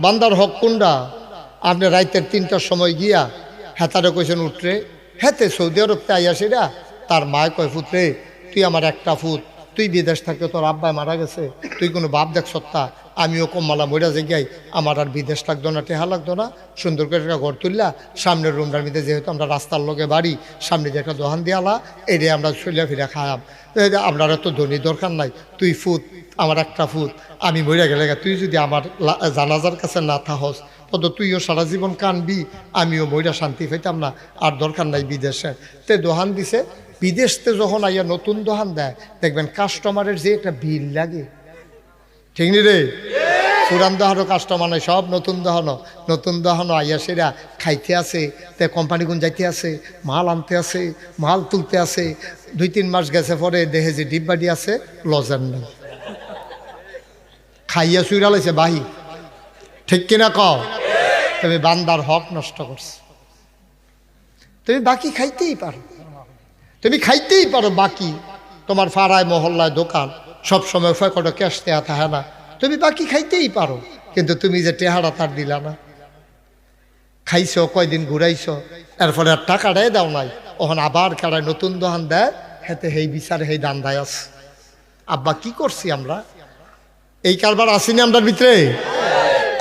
বান্দার হক কোনটা? আপনি রাইতের 3টার সময় গিয়া হেতারে কইছেন উঠরে, হেতে সৌদি আরবতে আইয়াসিরা তার মায় কয় ফুতরে তুই আমার একটা ফুত, তুই বিদেশ থাকতে তোর আব্বায় মারা গেছে, তুই কোনো বাপ দেখ সত্তা, আমিও কম্মালা মইরা যাই, আমার আর বিদেশ লাগতো না, টেহা লাগতো না, সুন্দর করে একটা ঘর তুললা, সামনের রুমটার মধ্যে যেহেতু আমরা রাস্তার লগে বাড়ি, সামনে যে একটা দোকান দিয়ালা, এটাই আমরা চলিয়া ফিরে খায়াম, আপনার তো ধনী দরকার নাই, তুই ফুত আমার একটা ফুত, আমি মইরা গেলে তুই যদি আমার জানাজার কাছে না থাকস তত তুইও সারা জীবন কানবি, আমিও মইরা শান্তি পাইতাম না, আর দরকার নাই বিদেশের। তে দোকান দিছে, বিদেশতে যখন আইয়া নতুন দোকান দেয় দেখবেন কাস্টমারের যে একটা বিল লাগে, ঠিক নি রে? পুরান দোকানও কাস্টমার নাই, সব নতুন দোকানও আইয়া সেরা খাইতে আছে, তে কোম্পানিগুন যাইতে আছে, মাল আনতে আছে, মাল তুলতে আছে, 2-3 মাস গেছে পরে দেখে যে ডিব্বাডি আছে লজের নেই, খাইয়া চুইরা লাইছে বাহি, ঠিক কিনা কও? তুমি বান্দার হক নষ্ট করছো। তুমি বাকি খাইতেই পারো, তুমি খাইতেই পারো বাকি, তোমার ফাড়ায় মহল্লায় দোকান সবসময় ফয়কটা ক্যাশ দেওয়া থাকে না, তুমি বাকি খাইতেই পারো, কিন্তু তুমি যে টেহারা তার দিলা না, খাইছো কয়দিন ঘুরাইছো, এরপরে আর টাকাটাই দাও নাই, ওখানে আবার কারায় নতুন দোকান দেয়, হেতে হেই বিচার হেই দান্দায় আছে। আব্বা কি করছি আমরা? এই কারবার আসিনি আমরার ভিতরে?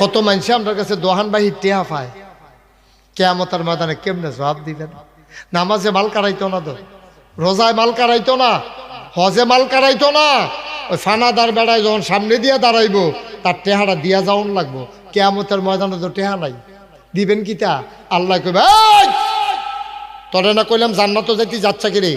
কত মানুষে আমার কাছে দোহান বাহি টেহা পায়, কিয়ামতের ময়দানে কেমনে জবাব দিবেন? নামাজে মাল কারাইতো না, তো রোজায় মাল কারাইতো না, হজে মাল কারাইতো না, ওই ফানাদার বেড়ায় যখন সামনে দিয়ে দাঁড়াইবো তার টেহারা দিয়া যাওন লাগবো, কিয়ামতের ময়দানে তো টেহা নাই, দিবেন কিতা? আল্লাহ কইবে তরে না কইলাম জান্নাত যাইতে যাচ্ছা কি রে?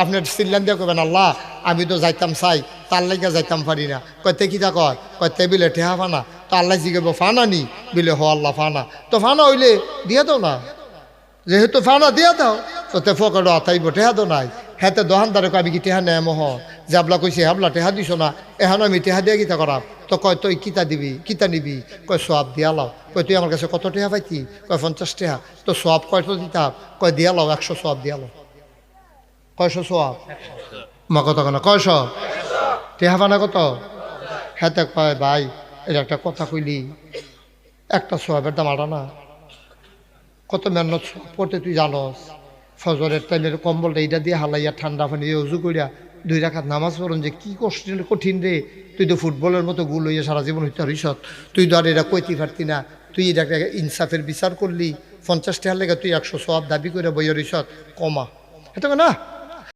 আপনার সিল্লান দিয়ে কইবেন আল্লাহ আমি তো যাইতাম চাই, তার লাইগা যাইতাম পারি না, কয়তে কিতা কয়, কয়তে বিলে টেহা ফানা, তো আল্লাহ জিগাবো ফানা নি, বিলে হ আল্লাহ ফানা, তো ফানা হইলে দিয়ে দাও না, যেহেতু ফানা দিয়া দাও, তো তে ফকর আতাইব টেহা তো নাই, হ্যাঁ দোকানদারে কয় আমি কি টেহা নেয় মহ, যে আবলা কইছে হাবলা টেহা দিছ না, এখন আমি টেহা দিয়ে কিতা করাম, তো কয় তুই কিতা দিবি, কিতা নিবি, কয় সোয়াব দিয়া লাও, কয় তুই আমার কাছে কত টেহা পাইতি, কয় 50 টেহা, তো সোয়াব কয়তো দিতাম, কয় দিয়া লাও 100 সোয়াব দিয়া লাও, কয়শো সোয়াব মা কত কেন কয়শ টেহা ফানা কত, হ্যাঁ কয় ভাই এটা একটা কথা কইলি, একটা সোয়াবের দাম আড়া না, কত মেহনত পড়তে তুই জানস, ফজরের টাইমের কম্বলটা এইটা দিয়ে হালাইয়া ঠান্ডা পানি দিয়ে উজু করিয়া 2 রাকাত নামাজ পড়ুন, যে কি কঠিন রে, তুই তো ফুটবলের মতো গুল হইয়া সারা জীবন হইতে হরিসত, তুই তো আর এটা কইতে পারতি না, তুই এটা ইনসাফের বিচার করলি, 50 টাকার লেগে তুই 100 সোয়াব দাবি করে বইয়া হরিসত, কমা এটা না,